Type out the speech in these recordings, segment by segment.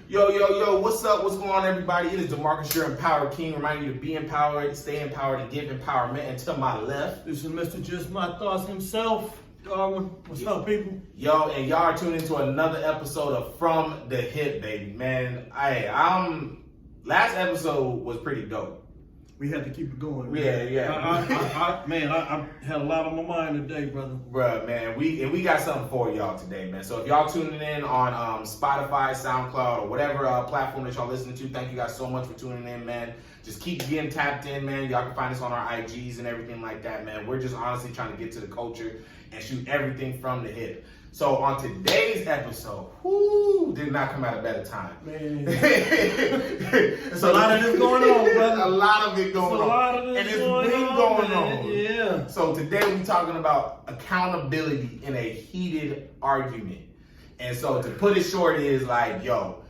Yo, what's up? What's going on, everybody? It is DeMarcus, your Empowered King, reminding you to be empowered, stay empowered, and give empowerment. And to my left, this is Mr. Just My Thoughts himself, Darwin. What's up, people? Yo, and y'all are tuning into another episode of From the Hip, baby, man. Last episode was pretty dope. We had to keep it going. Yeah. I had a lot on my mind today, brother. Bruh, man, we got something for y'all today, man. So if y'all tuning in on Spotify, SoundCloud, or whatever platform that y'all listening to, thank you guys so much for tuning in, man. Just keep getting tapped in, man. Y'all can find us on our IGs and everything like that, man. We're just honestly trying to get to the culture and shoot everything from the hip. So on today's episode, did not come at a better time. Man. There's a lot of this going on, brother. A lot of it going on. And it's been going on. Yeah. So today we're talking about accountability in a heated argument. And so to put it short is like, yo,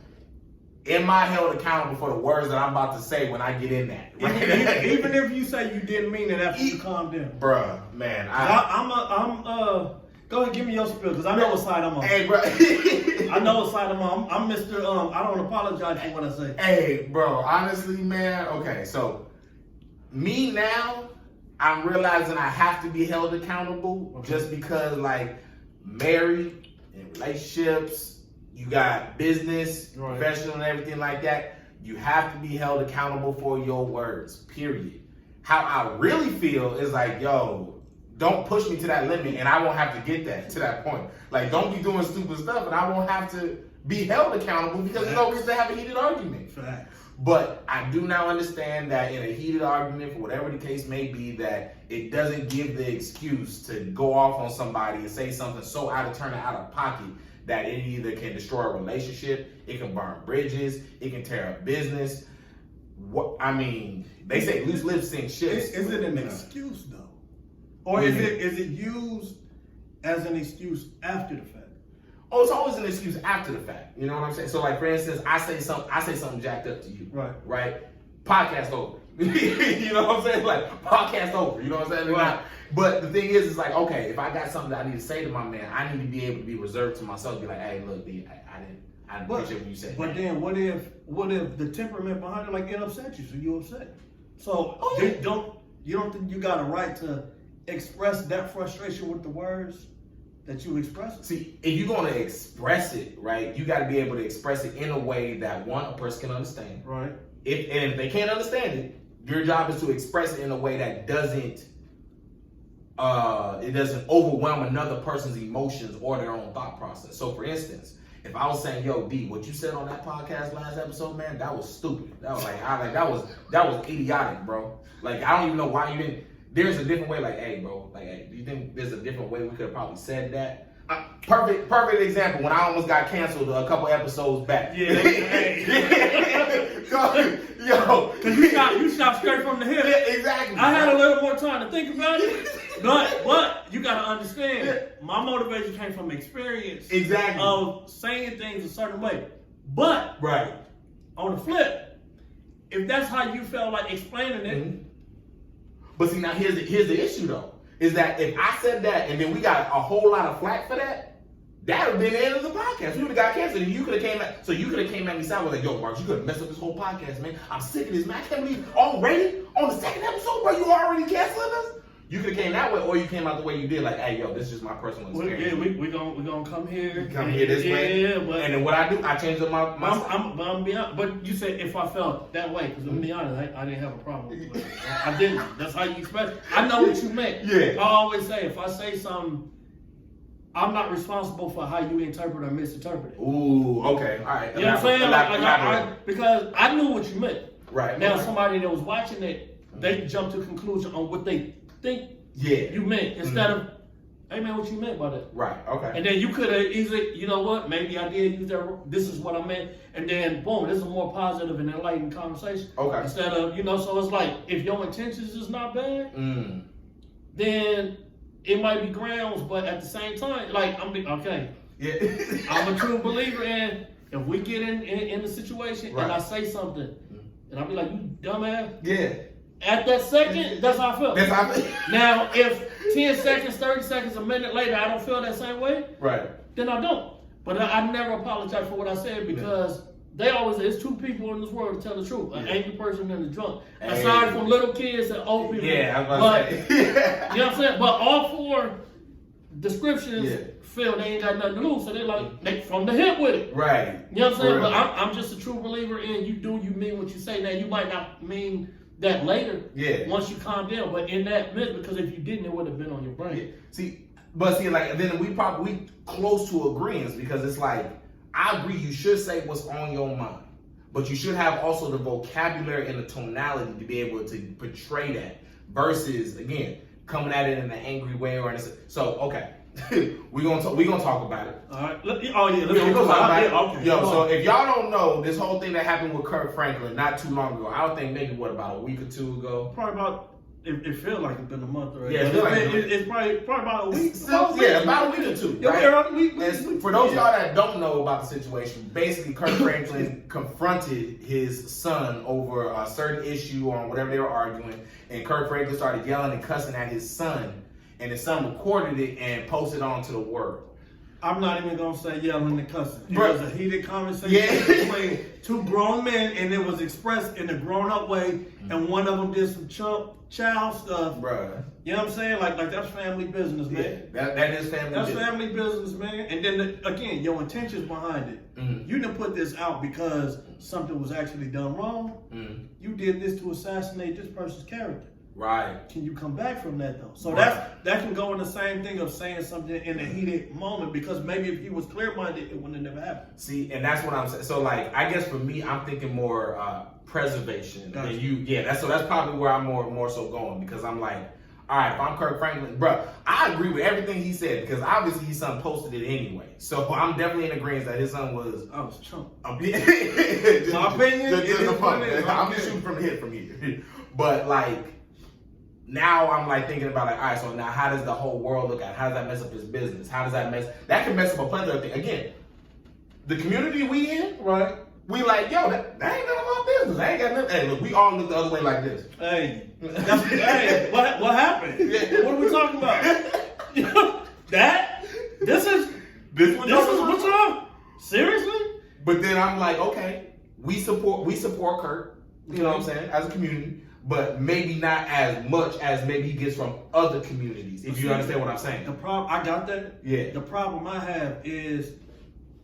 am I held accountable for the words that I'm about to say when I get in that? Right? Even if you say you didn't mean it after you calm down. Bruh, man. Go ahead, give me your spiel, because I know what side I'm on. Hey, bro. I know what side I'm on. I'm Mr. I don't apologize for what I say. Hey, bro, honestly, man, okay, so me now, I'm realizing I have to be held accountable just because, like, married, in relationships, you got business, right, professional and everything like that, you have to be held accountable for your words, period. How I really feel is like, yo, don't push me to that limit and I won't have to get to that point. Like, don't be doing stupid stuff and I won't have to be held accountable because there's no reason to have a heated argument. Facts. But I do now understand that in a heated argument, for whatever the case may be, that it doesn't give the excuse to go off on somebody and say something so out of pocket that it either can destroy a relationship, it can burn bridges, it can tear up business. They say loose lips sink ships. Is it an excuse though? Or is it used as an excuse after the fact? Oh, it's always an excuse after the fact. You know what I'm saying? So, like, for instance, I say something jacked up to you. Right? Podcast over. You know what I'm saying? Like, podcast over. You know what I'm saying? Right. But the thing is, it's like, okay, if I got something that I need to say to my man, I need to be able to be reserved to myself. Be like, hey, look, B, I didn't appreciate what you said. But then, what if the temperament behind it, like, it upset you, so you upset? So you don't think you got a right to express that frustration with the words that you express? See, if you're going to express it, right, you got to be able to express it in a way that, one, a person can understand. Right. If they can't understand it, your job is to express it in a way that doesn't overwhelm another person's emotions or their own thought process. So, for instance, if I was saying, yo, D, what you said on that podcast last episode, man, that was stupid. That was that was idiotic, bro. Like, I don't even know why you didn't. There's a different way, like, hey, bro, like, hey, do you think there's a different way we could have probably said that? Perfect example, when I almost got canceled a couple episodes back. Yeah. Yo. Because you shot straight from the hip. Yeah, exactly. I had a little more time to think about it. But you got to understand, my motivation came from experience. Exactly. Of saying things a certain way. But, right, on the flip, if that's how you felt like explaining it, mm-hmm. But see, now here's the issue though, is that if I said that and then we got a whole lot of flack for that, that would have been the end of the podcast. We would have got canceled, and you could have came at me side like, yo, Mark, you could have messed up this whole podcast, man. I'm sick of this, man. I can't believe already on the second episode, bro, you already canceling us. You could have came that way, or you came out the way you did, like, hey, yo, this is just my personal experience. We're gonna come here. Come here this way. Yeah, but and then what I do, I change up my I'm be honest, but you said if I felt that way, because I'm be honest, I didn't have a problem with it. I didn't. That's how you express it. I know what you meant. Yeah. I always say, if I say something, I'm not responsible for how you interpret or misinterpret it. Ooh, okay, all right. You know what I'm saying? Because I knew what you meant. Right. Now, somebody that was watching it, they jumped to a conclusion on what they think you meant instead of, hey man, what you meant by that? Right, okay. And then you could have easily, you know what, maybe I did use that, this is what I meant, and then boom, this is a more positive and enlightened conversation. Okay. Instead of, so it's like, if your intentions is not bad, then it might be grounds, but at the same time, like, Yeah. I'm a true believer in, if we get in the situation and I say something, and I'll be like, you dumbass. Yeah. At that second, that's how I feel. That's how I feel. Now, if 10 seconds, 30 seconds, a minute later, I don't feel that same way, right, then I don't. But I never apologize for what I said because they always say it's two people in this world to tell the truth: an Yeah. angry person and a drunk. Hey. Aside from little kids and old people. Yeah, I was but, about to say. you know what I'm saying? But all four descriptions Yeah. feel they ain't got nothing to lose, so they like they from the hip with it. Right. You know what I'm saying? For But real. I'm just a true believer in you mean what you say. Now you might not mean that later. Yeah. Once you calm down, but in that minute, because if you didn't, it would have been on your brain. Yeah. See, like, then we close to agreeance because it's like, I agree you should say what's on your mind, but you should have also the vocabulary and the tonality to be able to portray that versus, again, coming at it in an angry way or anything. So, okay, we gonna talk about it. All right. Let me We're gonna talk about it. Okay. Yo, Come so on. if y'all don't know, this whole thing that happened with Kirk Franklin not too long ago, I would think maybe about a week or two ago. Probably about. It feels like it's been a month already. Yeah, it feels like it's probably about a week. Still, yeah, about a week or two. Yeah, Right? we- For those of y'all that don't know about the situation, basically Kirk Franklin confronted his son over a certain issue on whatever they were arguing, and Kirk Franklin started yelling and cussing at his son, and his son recorded it and posted it onto the world. I'm not even gonna say yelling and cussing. It Bruh. was a heated conversation Yeah. between two grown men, and it was expressed in a grown-up way. And one of them did some child stuff. Bruh. You know what I'm saying? Like that's family business, man. Yeah, that is family That's business. family business, man. And then again, your intentions behind it. Mhm. You didn't put this out because something was actually done wrong. Mhm. You did this to assassinate this person's character. Right. Can you come back from that though? So Right. that can go in the same thing of saying something in a heated moment, because maybe if he was clear-minded, it wouldn't have never happened. See, and that's what I'm saying. So, like, I guess for me, I'm thinking more preservation Gotcha. than you. Yeah, that's probably where I'm more so going, because I'm like, all right, if I'm Kirk Franklin, bro, I agree with everything he said, because obviously his son posted it anyway. So I'm definitely in agreement that his son was. I was chump. My opinion, it is what it is. I'm just shooting from the hip from here. But like, now I'm like thinking about like, all right, so now how does the whole world look at it? How does that mess up his business? How does that can mess up a plethora of things. Again, the community we in, Right. we like, yo, that ain't none of our business. I ain't got nothing. Hey, look, we all look the other way like this. Hey, hey, what happened? Yeah. What are we talking about? This is One what's wrong? Seriously? But then I'm like, okay, we support Kurt, you know what I'm saying, as a community, but maybe not as much as maybe he gets from other communities, if you understand what I'm The saying. problem, I got that. Yeah. The problem I have is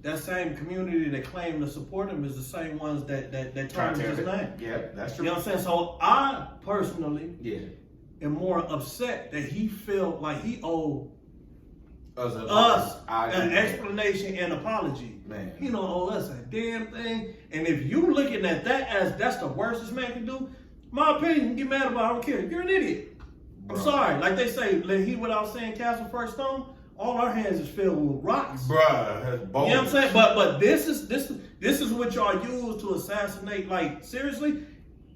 that same community that claim to support him is the same ones that tarnish his name. Yeah, that's You true. know what I'm saying? So I personally Yeah. am more upset that he felt like he owed Us an agree. explanation and apology. Man. He don't owe us a damn thing. And if you looking at that as that's the worst this man can do, my opinion, get mad about it, I don't care. You're an idiot. I'm Bruh. sorry. Like they say, let he without saying castle first stone, all our hands is filled with rocks. Bruh, that's bold. You know what I'm saying? But this is what y'all use to assassinate. Like, seriously?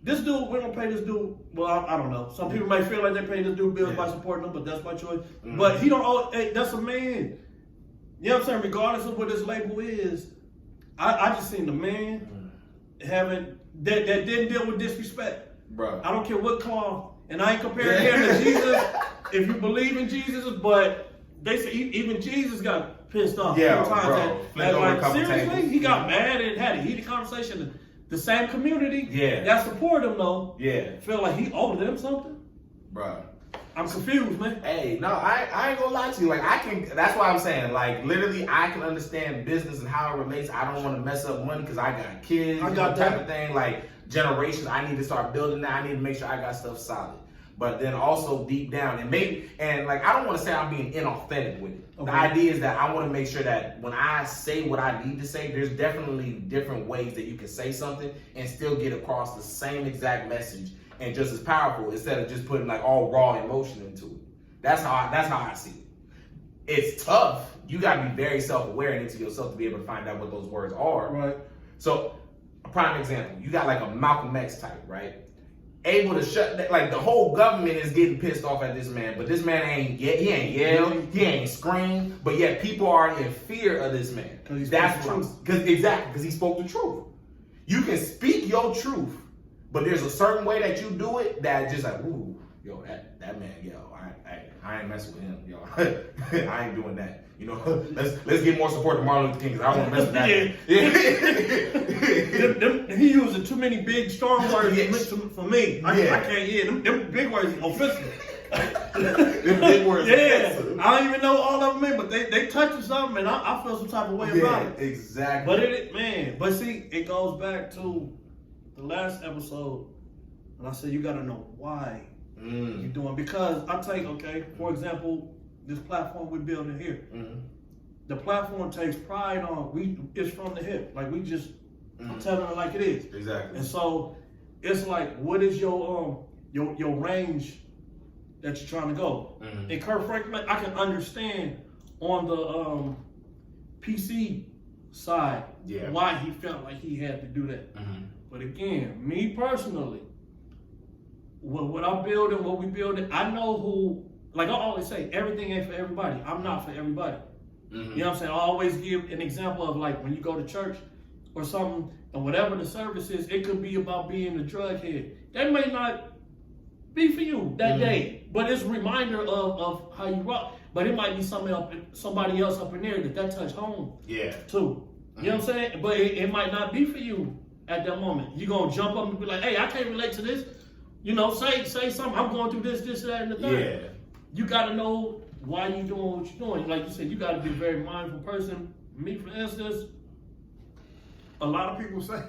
This dude, we're gonna pay this dude. Well, I don't know. Some people may feel like they pay this dude bills by supporting him, but that's my choice. Mhm. But he don't owe. Hey, that's a man. You know what I'm saying? Regardless of what his label is, I just seen the man having that didn't deal with disrespect. Bruh. I don't care what cloth, and I ain't comparing him to Jesus. If you believe in Jesus, but they say even Jesus got pissed off. Yeah, a few times bro. at- Flipped at, over a like, couple seriously, tables. he got mad and had a heated conversation. The same community Yeah. that support him though, Yeah, feel like he owed them something. bruh. I'm confused, man. Hey, no, I ain't gonna lie to you. Like, that's why I'm saying, like, literally, I can understand business and how it relates. I don't want to mess up money because I got kids. I you got know, that. type of thing. Like, generations, I need to start building that. I need to make sure I got stuff solid. But then also deep down, and like, I don't want to say I'm being inauthentic with it. Okay. The idea is that I want to make sure that when I say what I need to say, there's definitely different ways that you can say something and still get across the same exact message and just as powerful, instead of just putting like all raw emotion into it. That's how I see it. It's tough. You got to be very self-aware and into yourself to be able to find out what those words are. Right. So, a prime example, you got like a Malcolm X type, right? Able to shut, like, the whole government is getting pissed off at this man, but this man ain't yell, he ain't scream, but yet people are in fear of this man. 'Cause he spoke That's the what truth. because he spoke the truth. You can speak your truth, but there's a certain way that you do it that just like, ooh, yo, that man, yo, I ain't messing with him, yo. I ain't doing that. You know, let's get more support to Martin Luther King because I don't want to mess with that. man. too many big strong words Yes. for me. I Yeah. can't hear them big words offensive. Them big words. Yeah, offensive. I don't even know all of them, but they touching something, and I feel some type of way about Yeah, it. exactly. But see, it goes back to the last episode, and I said you gotta know why you're doing, because I take, for example, this platform we're building here. The platform takes pride on it's from the hip. Like we just I'm telling it like it is. Exactly. And so it's like, what is your range that you're trying to go? And Kurt Franklin, I can understand on the PC side why he felt like he had to do that. But again, me personally, what I'm building, what we building, I know who. Like I always say, everything ain't for everybody. I'm not for everybody. You know what I'm saying? I always give an example of like when you go to church or something, and whatever the service is, it could be about being a drug head. That may not be for you that day, but it's a reminder of how you rock. But it might be somebody else up in there that touched home too. You know what I'm saying? But it might not be for you at that moment. You're going to jump up and be like, hey, I can't relate to this. You know, say something. I'm going through this, that, and the third. Yeah. You got to know why you're doing what you're doing. Like you said, you got to be a very mindful person. Me, for instance, a lot of people say,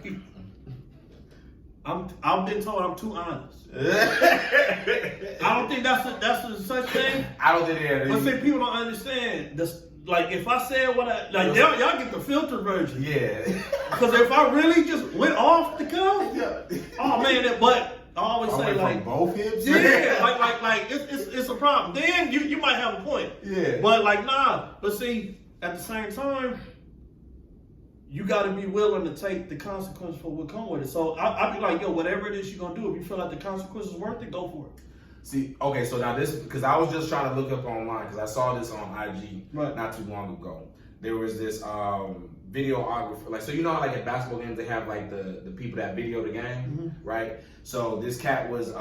I've been told I'm too honest. I don't think that's a such thing. I don't think that. But see, people don't understand this. Like, if I said what y'all get the filter version. Yeah. Because if I really just went off the cuff, oh man, but I always say like both hips. yeah, like it's a problem. Then you might have a point. Yeah. But like nah. But see, at the same time, you got to be willing to take the consequences for what come with it. So I be like, yo, whatever it is you're gonna do, if you feel like the consequences are worth it, go for it. See, okay, so now this, because I was just trying to look up online, because I saw this on IG not too long ago. There was this videographer, like, so you know how like at basketball games they have like the people that video the game, right? So this cat was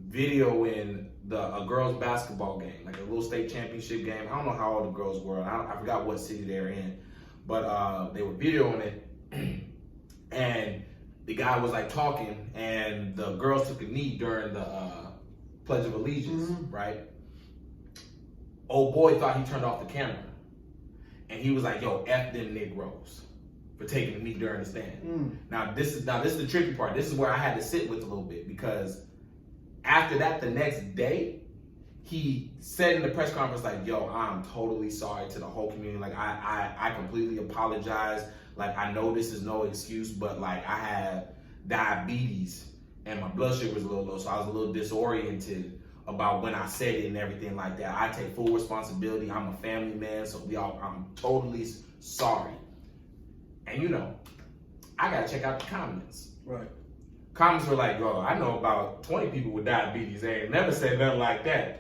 videoing a girls basketball game, like a little state championship game. I don't know how old the girls were. I forgot what city they're in, but they were videoing it, and the guy was like talking, and the girls took a knee during the Pledge of Allegiance, right? Old boy thought he turned off the camera, and he was like, "Yo, F them Negroes for taking a knee during the stand." Now this is the tricky part. This is where I had to sit with a little bit, because after that, the next day, he said in the press conference like, "Yo, I'm totally sorry to the whole community. Like, I completely apologize. Like, I know this is no excuse, but like I have diabetes and my blood sugar was a little low, so I was a little disoriented about when I said it and everything like that. I take full responsibility. I'm a family man, so I'm totally sorry." And you know, I gotta check out the comments. Right. Comments were like, "Yo, I know about 20 people with diabetes. They ain't never said nothing like that."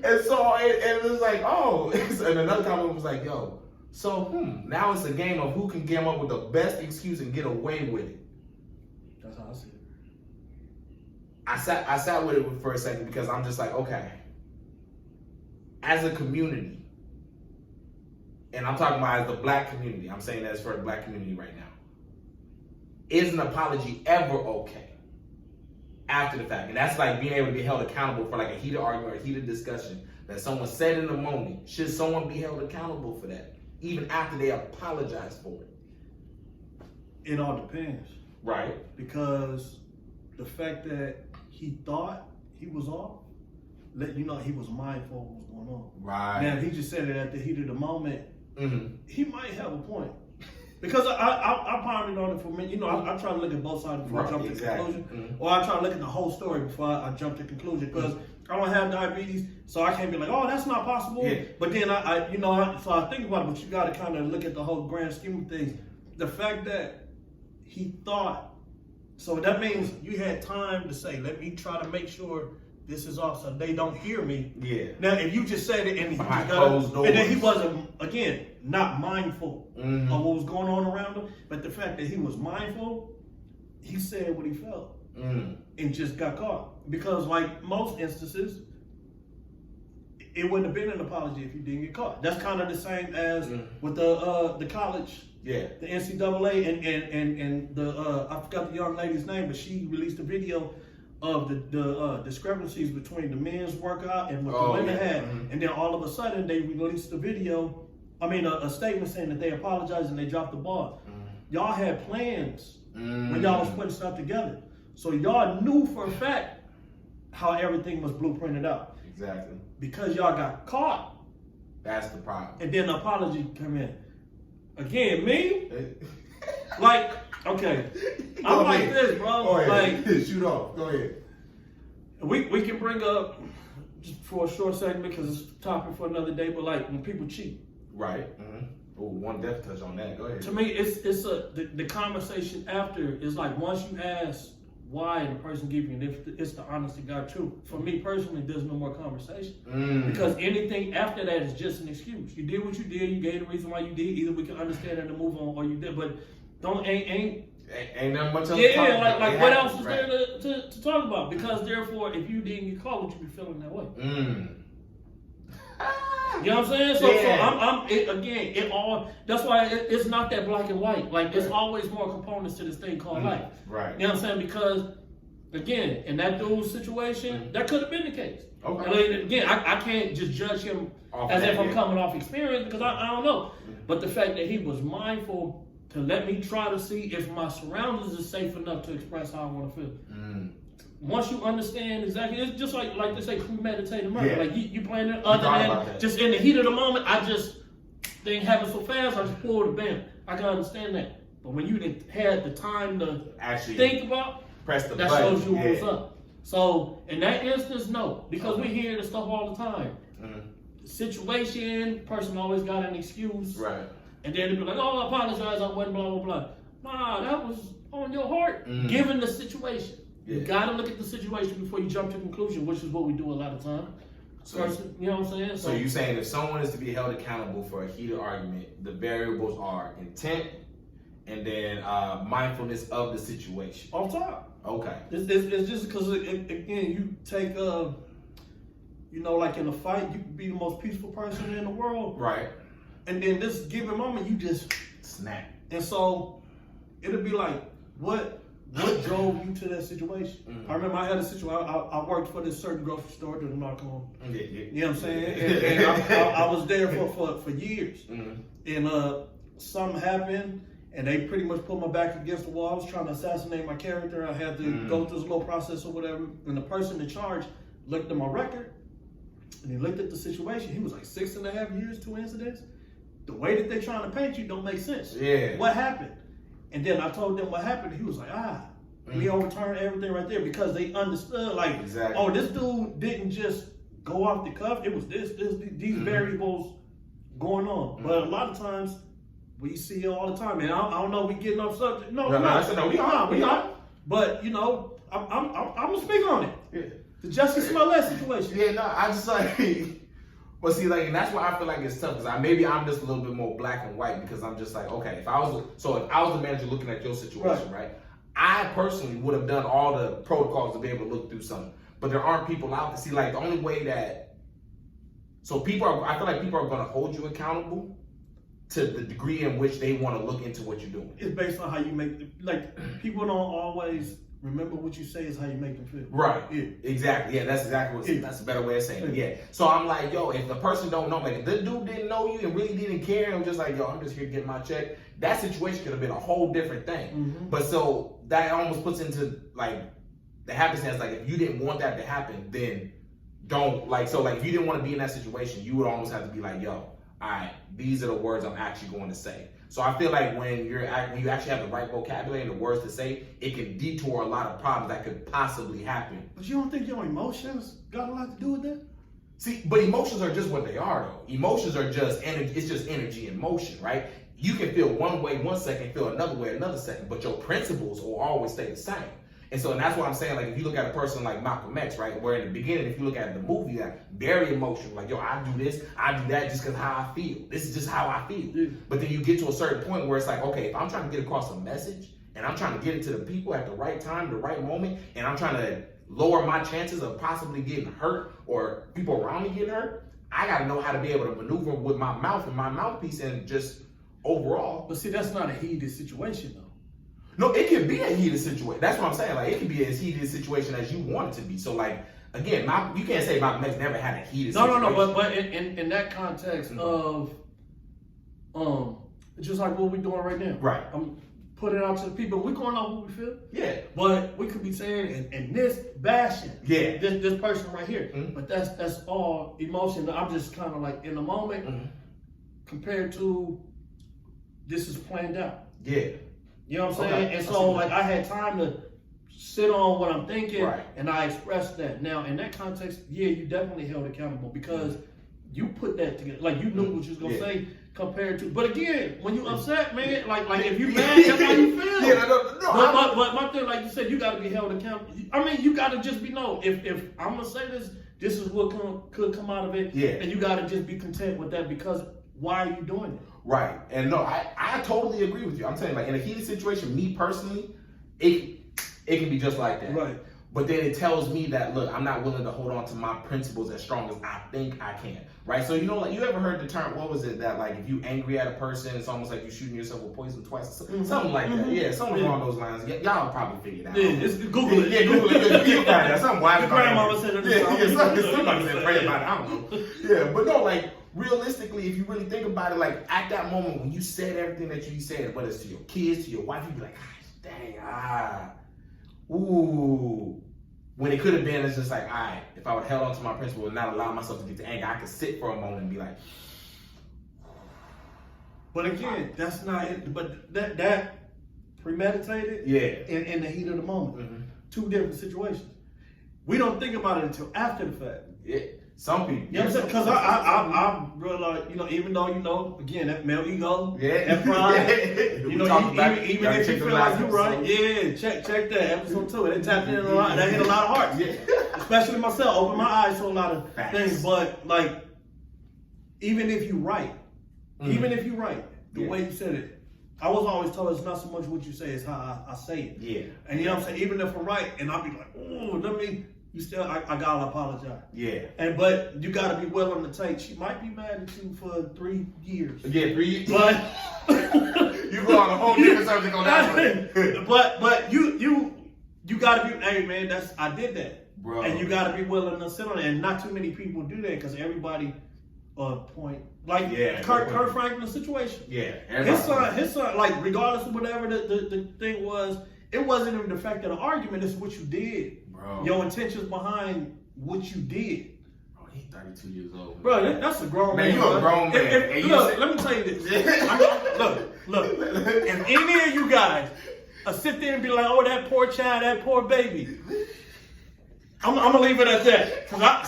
And so it was like, oh, and another comment was like, "Yo, so now it's a game of who can come up with the best excuse and get away with it." That's how I see it. I sat with it for a second, because I'm just like, okay, as a community, and I'm talking about as the black community, I'm saying that as for the black community right now, is an apology ever okay after the fact? And that's like being able to be held accountable for like a heated argument or a heated discussion that someone said in the moment. Should someone be held accountable for that, even after they apologize for it? It all depends. Right. Because the fact that he thought he was off, let you know he was mindful of what was going on. Right. Now, if he just said it at the heat of the moment, he might have a point. Because I probably know that for me, you know, I try to look at both sides before I jump to conclusion. Or I try to look at the whole story before I jump to conclusion. Because I don't have diabetes, so I can't be like, oh, that's not possible. Yeah. But then so I think about it, but you got to kind of look at the whole grand scheme of things. The fact that he thought, so that means you had time to say, let me try to make sure this is off so they don't hear me. Yeah. Now, if you just said it and he just got and then he wasn't, again, not mindful of what was going on around him, but the fact that he was mindful, he said what he felt and just got caught. Because like most instances, it wouldn't have been an apology if you didn't get caught. That's kind of the same as with the college, Yeah. the NCAA, and the I forgot the young lady's name, but she released a video of the discrepancies between the men's workout and what the women had, and then all of a sudden they released a video. I mean, a statement saying that they apologized and they dropped the ball. Y'all had plans when y'all was putting stuff together, so y'all knew for a fact how everything was blueprinted out. Exactly. Because y'all got caught, That's the problem. and then the apology come in. Again, me, like, okay, I'm like this, bro. Go ahead. Like, Shoot off. Go ahead. we can bring up just for a short segment because it's a topic for another day. But like when people cheat, Right. Oh, one def touch on that. Go ahead. to me, it's the conversation after is like once you ask why and the person give you, and if it's the honest to God truth. For me personally, there's no more conversation because anything after that is just an excuse. You did what you did. You gave the reason why you did. Either we can understand it and move on, or you did. But ain't nothing much else. yeah. Like what else is there to talk about? Because therefore, if you didn't get caught, would you be feeling that way? You know what I'm saying? So that's why it's not that black and white. Like, there's always more components to this thing called life. Right. You know what I'm saying? Because, again, in that dude's situation, that could have been the case. Okay. I mean, again, I can't just judge him as if I'm coming off experience because I don't know. But the fact that he was mindful to let me try to see if my surroundings is safe enough to express how I want to feel. Once you understand exactly, it's just like they say premeditated murder. Yeah. Like you playing it other than just in the heat of the moment. I just thing happened so fast. I just pulled the bam. I can understand that. But when you had the time to Actually think about, press the that button. shows you what's up. So in that instance, no, because we hear this stuff all the time. Situation, person always got an excuse, Right. and then they be like, "Oh, I apologize, I went blah blah blah." Nah, that was on your heart, given the situation. You gotta look at the situation before you jump to conclusion, which is what we do a lot of time. So, You know what I'm saying? so you saying if someone is to be held accountable for a heated argument, the variables are intent and then mindfulness of the situation. Off top. Okay. It's just because again, you take like in a fight, you can be the most peaceful person in the world, Right. and then this given moment, you just Snap. and so it'll be like what drove you to that situation? I remember I had a situation. I worked for this certain grocery store that I'm not going. Yeah. You know what I'm saying? And I was there for years. And something happened, and they pretty much put my back against the wall. I was trying to assassinate my character. I had to go through this little process or whatever. And the person in charge looked at my record, and he looked at the situation. He was like 6.5 years, 2 incidents. The way that they're trying to paint you don't make sense. Yeah. What happened? And then I told them what happened. He was like, and he overturned everything right there because they understood, like, Exactly. oh, this dude didn't just go off the cuff. It was these variables going on. But a lot of times, we see it all the time. And I don't know, we getting off subject. No, we are. But, I'm going to speak on it. Yeah. The Jussie Smollett situation. Yeah, no, I just like, but see, like, and that's why I feel like it's tough because maybe I'm just a little bit more black and white because I'm just like, okay, if I was the manager looking at your situation, right? I personally would have done all the protocols to be able to look through something, but there aren't people out there. See, like, the only way that, I feel like people are going to hold you accountable to the degree in which they want to look into what you're doing. It's based on how you people don't always remember what you say is how you make them feel. Right. Yeah. Exactly. Yeah, that's exactly that's a better way of saying it. Yeah. So I'm like, yo, if the person don't know, like if the dude didn't know you and really didn't care and was just like, yo, I'm just here to get my check, that situation could have been a whole different thing. But so that almost puts into like the happenstance, like if you didn't want that to happen, then don't if you didn't want to be in that situation, you would almost have to be like, yo, all right, these are the words I'm actually going to say. So I feel like when you actually have the right vocabulary and the words to say, it can detour a lot of problems that could possibly happen. But you don't think your emotions got a lot to do with that? See, but emotions are just what they are, though. Emotions are just energy. It's just energy and motion, right? You can feel one way 1 second, feel another way another second, but your principles will always stay the same. And that's what I'm saying. Like, if you look at a person like Malcolm X, right, where in the beginning, if you look at the movie, like, very emotional, like, yo, I do this, I do that just because how I feel. This is just how I feel. Yeah. But then you get to a certain point where it's like, okay, if I'm trying to get across a message and I'm trying to get it to the people at the right time, the right moment, and I'm trying to lower my chances of possibly getting hurt or people around me getting hurt, I got to know how to be able to maneuver with my mouth and my mouthpiece and just overall. But see, that's not a heated situation though. No, it can be a heated situation. That's what I'm saying. Like, it can be as heated a situation as you want it to be. So, like, again, you can't say Malcolm X never had a heated situation. No. But in that context of, just like what we're doing right now. Right. I'm putting it out to the people. We're going off what we feel. Yeah. But we could be saying, and this bashing. Yeah. This person right here. Mm-hmm. But that's all emotion. I'm just kind of like in the moment compared to this is planned out. Yeah. You know what I'm saying? Okay. And so, like, I had time to sit on what I'm thinking, Right. and I expressed that. Now, in that context, yeah, you definitely held accountable because you put that together. Like, you knew what you was gonna say compared to. But again, when you upset, man, like if you mad, that's how you feel. Yeah, no. But my thing, like you said, you got to be held accountable. I mean, you got to just be if I'm gonna say this is what could come out of it. Yeah. And you got to just be content with that because why are you doing it? Right. And no, I totally agree with you. I'm telling you, like, in a heated situation, me personally, it can be just like that. Right. But then it tells me that, look, I'm not willing to hold on to my principles as strong as I think I can. Right? So, you know, like, you ever heard the term, what was it, that, like, if you angry at a person, it's almost like you're shooting yourself with poison twice. Something like that. Yeah, something along those lines. Y'all probably figured it out. Yeah, just Google it. Yeah, Google it. You'll find that. Something wild. Your grandmama said it. Somebody said pray about it. I don't know. Yeah, but no, like, realistically, if you really think about it, like, at that moment when you said everything that you said, whether it's to your kids, to your wife, you'd be like, ooh. When it could have been, it's just like, all right, if I would have held on to my principle and not allow myself to get to anger, I could sit for a moment and be like. But again, that's not it. But that premeditated, in the heat of the moment, two different situations. We don't think about it until after the fact. Yeah, some people. You know what I'm saying? Because I really like, you know, even though, you know, again, that male ego, that pride, you know, even if you feel like you're right, check that episode 2. It tapped in a lot. That hit a lot of hearts. Yeah. Especially myself, opened my eyes to a lot of things. But like, even if you right, the way you said it, I was always told it's not so much what you say, it's how I say it. Yeah. And you know what I'm saying? Even if I'm right, and I'll be like, oh, let me. You still, I gotta apologize. Yeah. But you gotta be willing to take. She might be mad at you for 3 years. Yeah, 3 years. But you go on a whole different subject on that one. but you gotta be. Hey man, I did that, bro. And you gotta be willing to sit on it. And not too many people do that because everybody point like Kurt Franklin's situation. Yeah. His son, like regardless of whatever the thing was, it wasn't even the fact of the argument. It's what you did. Bro. Your intentions behind what you did. Bro, he's 32 years old. Bro, that's a grown man. Man, you a grown man. Look, let me tell you this. Look. If any of you guys sit there and be like, oh, that poor child, that poor baby. I'm gonna leave it at that. Cause I'm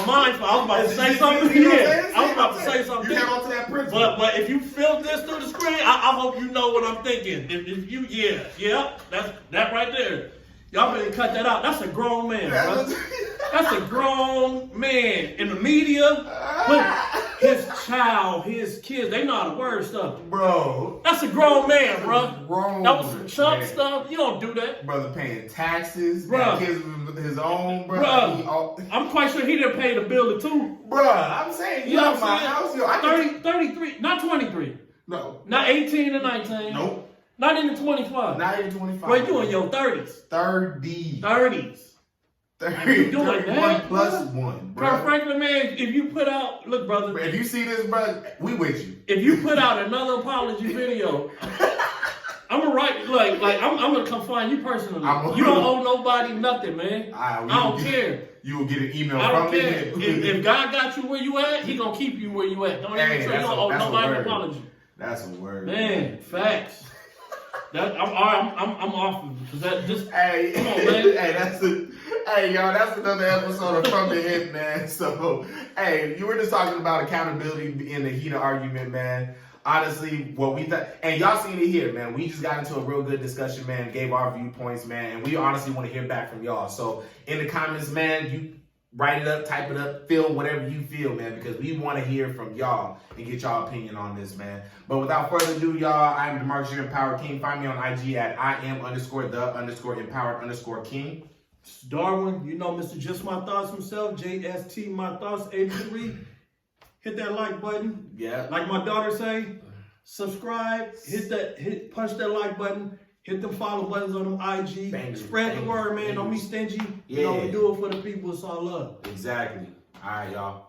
mindful. I was about to say something. I was about to say something. You held on to that principle. But if you feel this through the screen, I hope you know what I'm thinking. If you, that's that right there. Y'all better cut that out. That's a grown man, bro. That's a grown man. In the media, put his child, his kids, they know how to word stuff. Bro. That's a grown man, bro. Grown that was some chump man. Stuff. You don't do that. Brother paying taxes. Bro. Kids with his own, bro. I'm quite sure he didn't pay the bill too. Bro, I'm saying, you know what my I'm saying? house, 33, not 23. No. Not 18 or 19. Nope. Not even 25. Not even 25. Bro, you in your 30s. 30s. 30. You doing that? 1 plus 1, bro. Kurt Franklin, man, if you put out, look, brother. If you see this, bro, we with you. If you put out another apology video, I'm gonna write, I'm gonna come find you personally. You don't owe nobody nothing, man. I don't care. You will get an email from me. If God got you where you at, he gonna keep you where you at. Don't even say you don't owe nobody an apology. That's a word. Man, facts. I'm off of it because that just come on, man. Hey, y'all, that's another episode of From the Hip, man. So, hey, you were just talking about accountability in the heat of argument, man. Honestly, what we thought, and y'all seen it here, man. We just got into a real good discussion, man. Gave our viewpoints, man, and we honestly want to hear back from y'all. So, in the comments, man, you write it up, type it up, feel whatever you feel, man, because we want to hear from y'all and get y'all opinion on this, man. But without further ado, y'all, I'm DeMarcus, your Empowered King. Find me on IG at IM_the_empowered_king. Darwin, you know Mr. Just My Thoughts himself, JST My Thoughts 83. hit that like button. Yeah. Like my daughter say, subscribe, punch that like button, hit the follow buttons on them IG. Spread the word, man. Don't be stingy. You know, we do it for the people. It's all love. Exactly. All right, y'all.